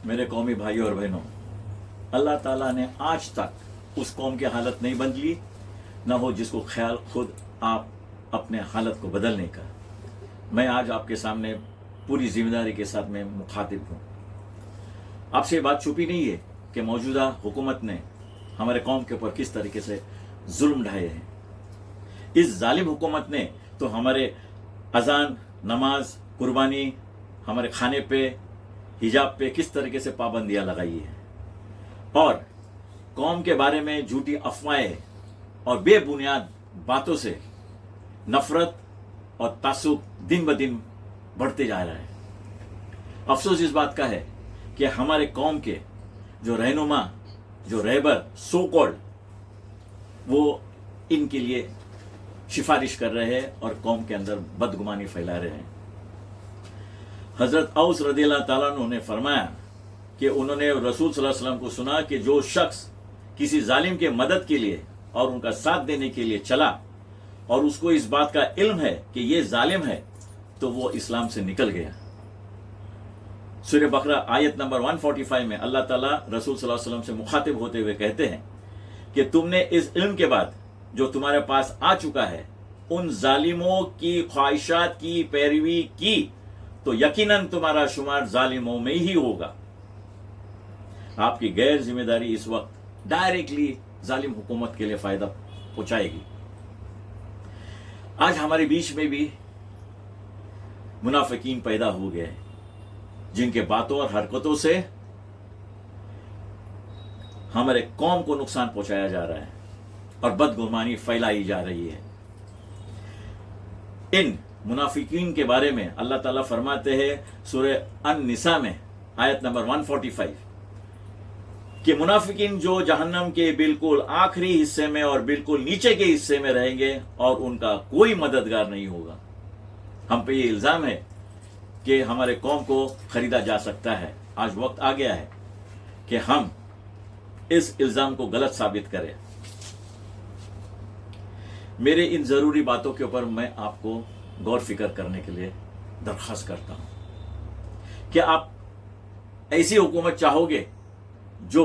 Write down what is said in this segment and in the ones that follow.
मेरे कौमी भाइयों और बहनों, अल्लाह ताला ने आज तक उस कौम की हालत नहीं बदली, ना हो जिसको ख्याल खुद आप अपने हालत को बदलने का। मैं आज आपके सामने पूरी जिम्मेदारी के साथ में मुखातिब हूँ। आपसे बात छुपी नहीं है कि मौजूदा हुकूमत ने हमारे कौम के ऊपर किस तरीके से जुल्म ढाए हैं। इस जालिम हुकूमत ने तो हमारे अजान, नमाज, कुर्बानी, हमारे खाने पे, हिजाब पे किस तरीके से पाबंदियां लगाई है और कौम के बारे में झूठी अफवाहें और बेबुनियाद बातों से नफरत और तासुब दिन ब दिन बढ़ते जा रहा है। अफसोस इस बात का है कि हमारे कौम के जो रहनुमा, जो रहबर सो कॉल्ड, वो इनके लिए सिफारिश कर रहे हैं और कौम के अंदर बदगुमानी फैला रहे हैं। हजरत औस रदियल्लाहु ताला अन्हु ने फरमाया कि उन्होंने रसूल सल्लल्लाहु अलैहि वसल्लम को सुना कि जो शख्स किसी जालिम के मदद के लिए और उनका साथ देने के लिए चला और उसको इस बात का इल्म है कि ये जालिम है, तो वो इस्लाम से निकल गया। सूरह बकरा आयत नंबर 145 में अल्लाह ताला रसूल सल्लल्लाहु अलैहि वसल्लम से मुखातिब होते हुए कहते हैं कि तुमने इस इल्म के बाद जो तुम्हारे पास आ चुका है उन जालिमों की ख्वाहिशात की पैरवी की, तो यकीनन तुम्हारा शुमार जालिमों में ही होगा। आपकी गैर जिम्मेदारी इस वक्त डायरेक्टली जालिम हुकूमत के लिए फायदा पहुंचाएगी। आज हमारे बीच में भी मुनाफिकीन पैदा हो गए हैं, जिनके बातों और हरकतों से हमारे कौम को नुकसान पहुंचाया जा रहा है और बदगुमानी फैलाई जा रही है। इन मुनाफिकीन के बारे में अल्लाह ताला फरमाते हैं सूरह अन-निसा में आयत नंबर 145 कि मुनाफिकीन जो जहन्नम के बिल्कुल आखिरी हिस्से में और बिल्कुल नीचे के हिस्से में रहेंगे और उनका कोई मददगार नहीं होगा। हम पे ये इल्जाम है कि हमारे कौम को खरीदा जा सकता है। आज वक्त आ गया है कि हम इस इल्जाम को गलत साबित करें। मेरे इन जरूरी बातों के ऊपर मैं आपको गौर फिक्र करने के लिए दरख्वास्त करता हूं कि आप ऐसी हुकूमत चाहोगे जो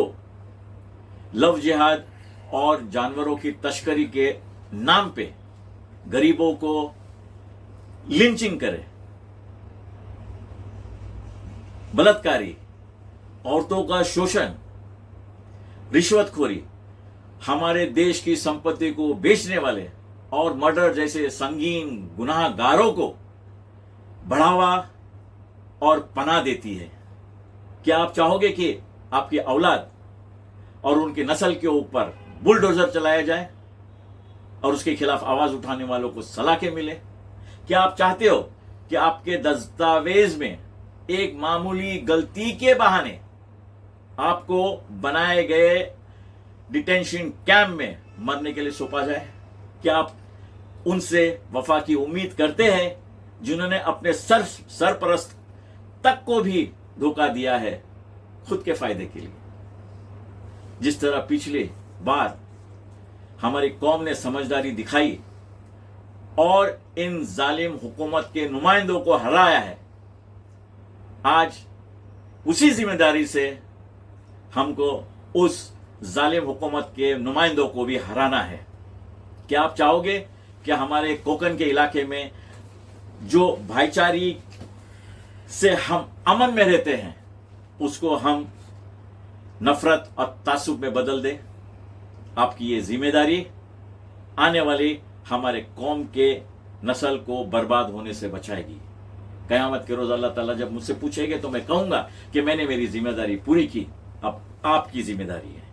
लव जिहाद और जानवरों की तस्करी के नाम पे गरीबों को लिंचिंग करे, बलात्कारी, औरतों का शोषण, रिश्वतखोरी, हमारे देश की संपत्ति को बेचने वाले और मर्डर जैसे संगीन गुनाहगारों को बढ़ावा और पनाह देती है? क्या आप चाहोगे कि आपकी औलाद और उनकी नस्ल के ऊपर बुलडोजर चलाया जाए और उसके खिलाफ आवाज उठाने वालों को सलाखें मिले? क्या आप चाहते हो कि आपके दस्तावेज में एक मामूली गलती के बहाने आपको बनाए गए डिटेंशन कैंप में मरने के लिए सौंपा जाए? क्या आप उनसे वफा की उम्मीद करते हैं जिन्होंने अपने सरपरस्त तक को भी धोखा दिया है खुद के फायदे के लिए? जिस तरह पिछली बार हमारी कौम ने समझदारी दिखाई और इन जालिम हुकूमत के नुमाइंदों को हराया है, आज उसी जिम्मेदारी से हमको उस जालिम हुकूमत के नुमाइंदों को भी हराना है। क्या आप चाहोगे कि हमारे कोकन के इलाके में जो भाईचारी से हम अमन में रहते हैं उसको हम नफरत और तासुब में बदल दें? आपकी ये जिम्मेदारी आने वाली हमारे कौम के नस्ल को बर्बाद होने से बचाएगी। कयामत के रोज अल्लाह ताला जब मुझसे पूछेंगे तो मैं कहूंगा कि मैंने मेरी जिम्मेदारी पूरी की, अब आपकी जिम्मेदारी है।